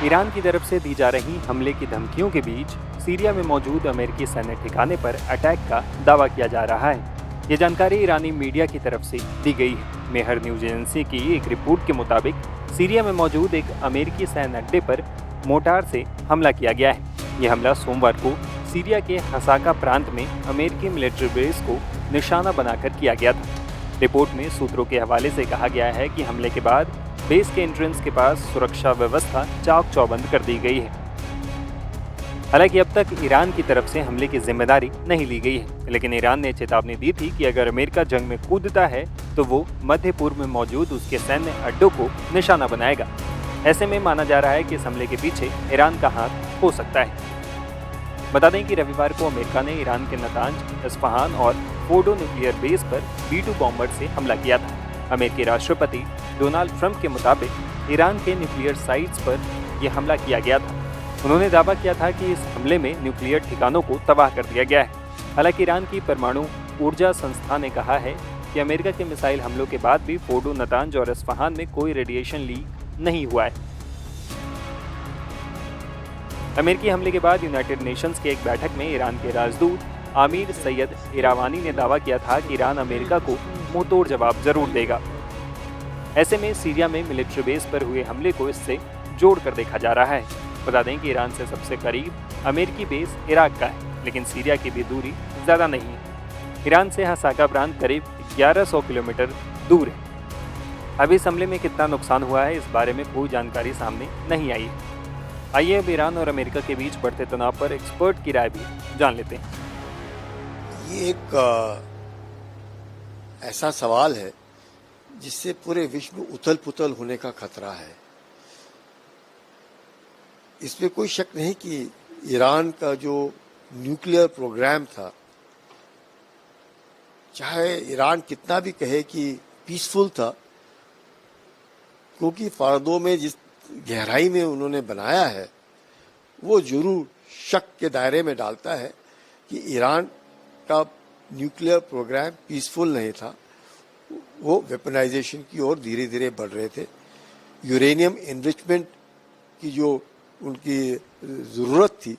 Iran की तरफ से दी जा रही हमले की धमकियों के बीच सीरिया में मौजूद अमेरिकी सैन्य ठिकाने पर अटैक का दावा किया जा रहा है। ये जानकारी ईरानी मीडिया की तरफ से दी गई है। मेहर न्यूज एजेंसी की एक रिपोर्ट के मुताबिक सीरिया में मौजूद एक अमेरिकी सैन्य अड्डे पर मोर्टार से हमला किया गया है। यह हमला सोमवार को सीरिया के हसाका प्रांत में अमेरिकी मिलिट्री बेस को निशाना बनाकर किया गया था। रिपोर्ट में सूत्रों के हवाले से कहा गया है कि हमले के बाद बेस के एंट्रेंस के पास सुरक्षा व्यवस्था चाक चौबंद कर दी गई है। हालांकि अब तक ईरान की तरफ से हमले की जिम्मेदारी नहीं ली गई है, लेकिन ईरान ने चेतावनी दी थी कि अगर अमेरिका जंग में कूदता है तो वो मध्य पूर्व में मौजूद उसके सैन्य अड्डों को निशाना बनाएगा। ऐसे में माना जा रहा है कि इस हमले के पीछे ईरान का हाथ हो सकता है। बता दें कि रविवार को अमेरिका ने ईरान के नतांज, इस्फहान और फोर्डो न्यूक्लियर बेस पर B-2 बॉम्बर से हमला किया था। अमेरिकी राष्ट्रपति डोनाल्ड ट्रंप के मुताबिक ईरान के न्यूक्लियर साइट्स पर यह हमला किया गया था। उन्होंने दावा किया था कि इस हमले में न्यूक्लियर ठिकानों को तबाह कर दिया गया है। हालांकि ईरान की परमाणु ऊर्जा संस्था ने कहा है कि अमेरिका के मिसाइल हमलों के बाद भी फोर्डो, नतांज और इस्फहान में कोई रेडिएशन लीक नहीं हुआ है। अमेरिकी हमले के बाद यूनाइटेड नेशंस की एक बैठक में ईरान के राजदूत आमिर सैयद इरावानी ने दावा किया था कि ईरान अमेरिका को मुंहतोड़ जवाब जरूर देगा। ऐसे में सीरिया में मिलिट्री बेस पर हुए हमले को इससे जोड़कर देखा जा रहा है। बता दें कि ईरान से सबसे करीब अमेरिकी बेस इराक का है, लेकिन सीरिया की भी दूरी ज़्यादा नहीं है। ईरान से हसाका प्रांत करीब 1100 किलोमीटर दूर है। अब इस हमले में कितना नुकसान हुआ है, इस बारे में कोई जानकारी सामने नहीं आई है। आइए अब ईरान और अमेरिका के बीच बढ़ते तनाव पर एक्सपर्ट की राय भी जान लेते हैं। ये एक ऐसा सवाल है जिससे पूरे विश्व में उथल पुथल होने का खतरा है। इसमें कोई शक नहीं कि ईरान का जो न्यूक्लियर प्रोग्राम था, चाहे ईरान कितना भी कहे कि पीसफुल था, क्योंकि फारदो में जिस गहराई में उन्होंने बनाया है वो जरूर शक के दायरे में डालता है कि ईरान का न्यूक्लियर प्रोग्राम पीसफुल नहीं था। वो वेपनाइजेशन की ओर धीरे धीरे बढ़ रहे थे। यूरेनियम एनरिचमेंट की जो उनकी ज़रूरत थी,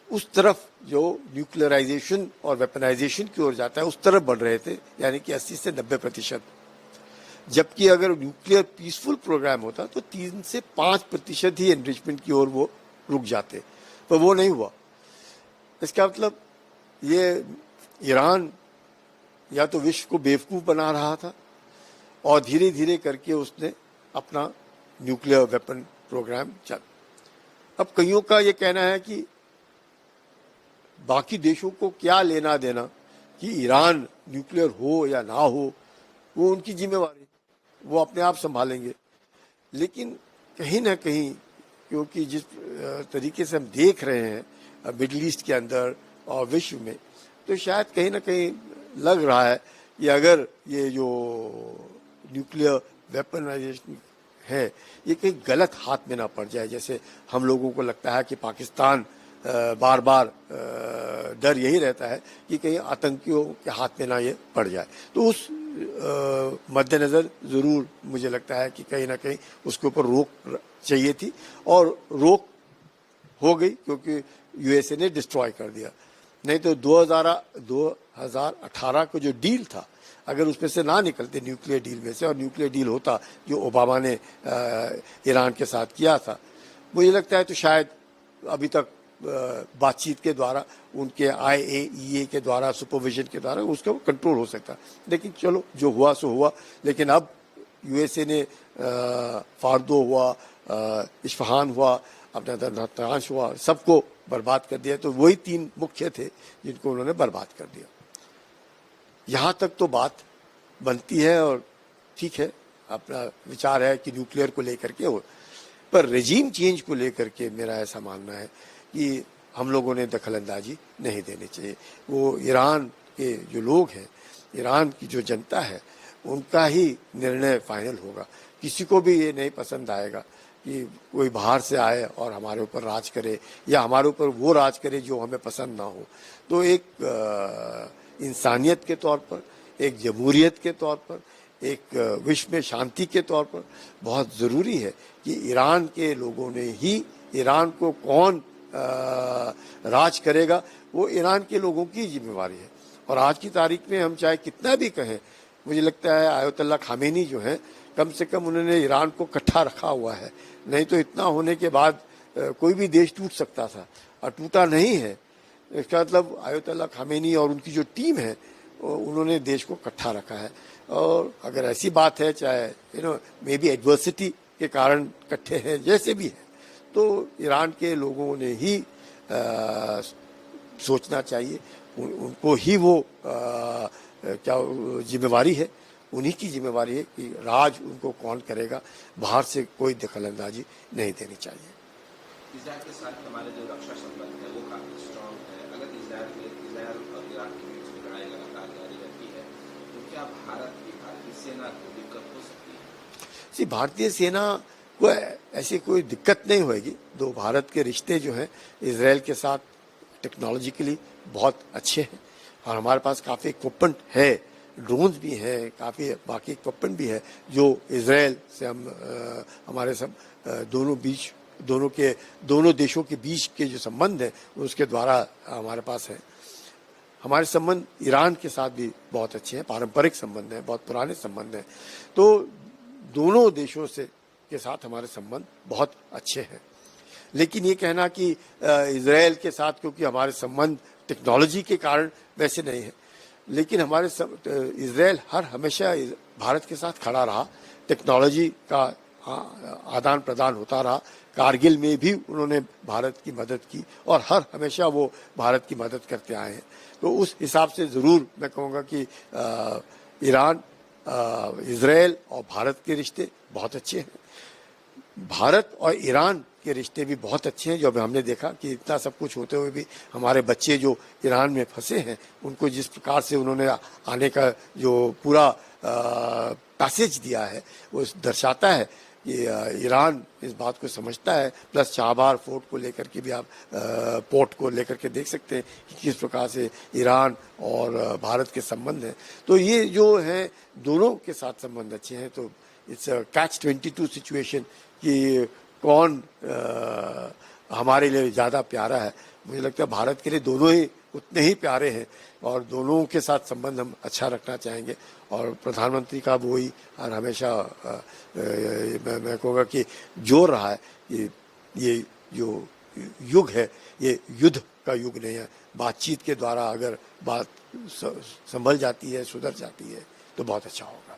उस तरफ जो न्यूक्लियराइजेशन और वेपनाइजेशन की ओर जाता है उस तरफ बढ़ रहे थे, यानी कि 80 से 90%। जबकि अगर न्यूक्लियर पीसफुल प्रोग्राम होता तो 3 से 5% ही एनरिचमेंट की ओर वो रुक जाते, पर वो नहीं हुआ। इसका मतलब ये ईरान या तो विश्व को बेवकूफ़ बना रहा था और धीरे धीरे करके उसने अपना न्यूक्लियर वेपन प्रोग्राम चल। अब कईयों का ये कहना है कि बाकी देशों को क्या लेना देना कि ईरान न्यूक्लियर हो या ना हो, वो उनकी जिम्मेवारी, वो अपने आप संभालेंगे। लेकिन कहीं ना कहीं, क्योंकि जिस तरीके से हम देख रहे हैं मिडिल ईस्ट के अंदर और विश्व में, तो शायद कहीं ना कहीं लग रहा है कि अगर ये जो न्यूक्लियर वेपनाइजेशन है ये कहीं गलत हाथ में ना पड़ जाए। जैसे हम लोगों को लगता है कि पाकिस्तान बार बार डर यही रहता है कि कहीं आतंकियों के हाथ में ना ये पड़ जाए, तो उस मद्देनज़र ज़रूर मुझे लगता है कि कहीं ना कहीं उसके ऊपर रोक चाहिए थी, और रोक हो गई क्योंकि यूएसए ने डिस्ट्रॉय कर दिया। नहीं तो 2018 को जो डील था, अगर उसमें से ना निकलते न्यूक्लियर डील में से, और न्यूक्लियर डील होता जो ओबामा ने ईरान के साथ किया था, मुझे लगता है तो शायद अभी तक बातचीत के द्वारा, उनके IAEA के द्वारा, सुपरविजन के द्वारा उसका कंट्रोल हो सकता। लेकिन चलो जो हुआ सो हुआ। लेकिन अब यूएसए ने फार्दो हुआ, इस्फहान हुआ, अपना नतांज हुआ, सबको बर्बाद कर दिया। तो वही 3 मुख्य थे जिनको उन्होंने बर्बाद कर दिया। यहाँ तक तो बात बनती है और ठीक है, अपना विचार है कि न्यूक्लियर को लेकर के हो, पर रेजीम चेंज को लेकर के मेरा ऐसा मानना है कि हम लोगों ने दखलंदाजी नहीं देनी चाहिए। वो ईरान के जो लोग हैं, ईरान की जो जनता है, उनका ही निर्णय फाइनल होगा। किसी को भी ये नहीं पसंद आएगा कि कोई बाहर से आए और हमारे ऊपर राज करे, या हमारे ऊपर वो राज करे जो हमें पसंद ना हो। तो एक इंसानियत के तौर पर, एक जमहूरियत के तौर पर, एक विश्व में शांति के तौर पर बहुत ज़रूरी है कि ईरान के लोगों ने ही, ईरान को कौन राज करेगा वो ईरान के लोगों की जिम्मेवारी है। और आज की तारीख में हम चाहे कितना भी कहें, मुझे लगता है आयतुल्लाह खामेनी जो है, कम से कम उन्होंने ईरान को इकट्ठा रखा हुआ है। नहीं तो इतना होने के बाद कोई भी देश टूट सकता था और टूटा नहीं है। इसका मतलब आयतुल्लाह खामेनी और उनकी जो टीम है उन्होंने देश को इकट्ठा रखा है। और अगर ऐसी बात है, चाहे मे बी एडवर्सिटी के कारण इकट्ठे हैं, जैसे भी है, तो ईरान के लोगों ने ही सोचना चाहिए, उनको ही वो क्या जिम्मेवारी है, उन्हीं की जिम्मेवारी है कि राज उनको कौन करेगा। बाहर से कोई दखलंदाजी नहीं देनी चाहिए। इजराइल के साथ हमारे जो रक्षा संबंध है वो काफी स्ट्रांग है। अगर इजराइल और इराक के बीच में लड़ाई लगातार जारी रहती है तो क्या भारतीय सेना को दिक्कत हो सकती है? भारतीय सेना को ऐसी कोई दिक्कत नहीं होगी। दो भारत के रिश्ते जो हैं इजराइल के साथ टेक्नोलॉजिकली बहुत अच्छे हैं और हमारे पास काफ़ी इक्विपमेंट है, ड्रोन्स भी हैं, काफ़ी बाकी इक्विपमेंट भी है जो इजराइल से हमारे सब दोनों देशों के बीच के जो संबंध है उसके द्वारा हमारे पास है। हमारे संबंध ईरान के साथ भी बहुत अच्छे हैं, पारंपरिक संबंध हैं, बहुत पुराने संबंध हैं। तो दोनों देशों के साथ हमारे संबंध बहुत अच्छे हैं। लेकिन ये कहना कि इजराइल के साथ क्योंकि हमारे संबंध टेक्नोलॉजी के कारण वैसे नहीं है, लेकिन इजराइल हमेशा भारत के साथ खड़ा रहा, टेक्नोलॉजी का आदान प्रदान होता रहा। कारगिल में भी उन्होंने भारत की मदद की और हमेशा वो भारत की मदद करते आए हैं। तो उस हिसाब से ज़रूर मैं कहूँगा कि ईरान, इजराइल और भारत के रिश्ते बहुत अच्छे हैं। भारत और ईरान के रिश्ते भी बहुत अच्छे हैं। जो अभी हमने देखा कि इतना सब कुछ होते हुए भी हमारे बच्चे जो ईरान में फंसे हैं उनको जिस प्रकार से उन्होंने आने का जो पूरा पैसेज दिया है वो दर्शाता है कि ईरान इस बात को समझता है। प्लस चाबहार फोर्ट को लेकर के भी आप पोर्ट को लेकर के देख सकते हैं कि किस प्रकार से ईरान और भारत के संबंध हैं। तो ये जो है दोनों के साथ संबंध अच्छे हैं। तो इट्स catch-22 सिचुएशन कि कौन हमारे लिए ज़्यादा प्यारा है। मुझे लगता है भारत के लिए दोनों ही उतने ही प्यारे हैं और दोनों के साथ संबंध हम अच्छा रखना चाहेंगे। और प्रधानमंत्री का वही और हमेशा मैं कहूँगा कि जोर रहा है कि ये जो युग है ये युद्ध का युग नहीं है। बातचीत के द्वारा अगर बात संभल जाती है, सुधर जाती है तो बहुत अच्छा होगा।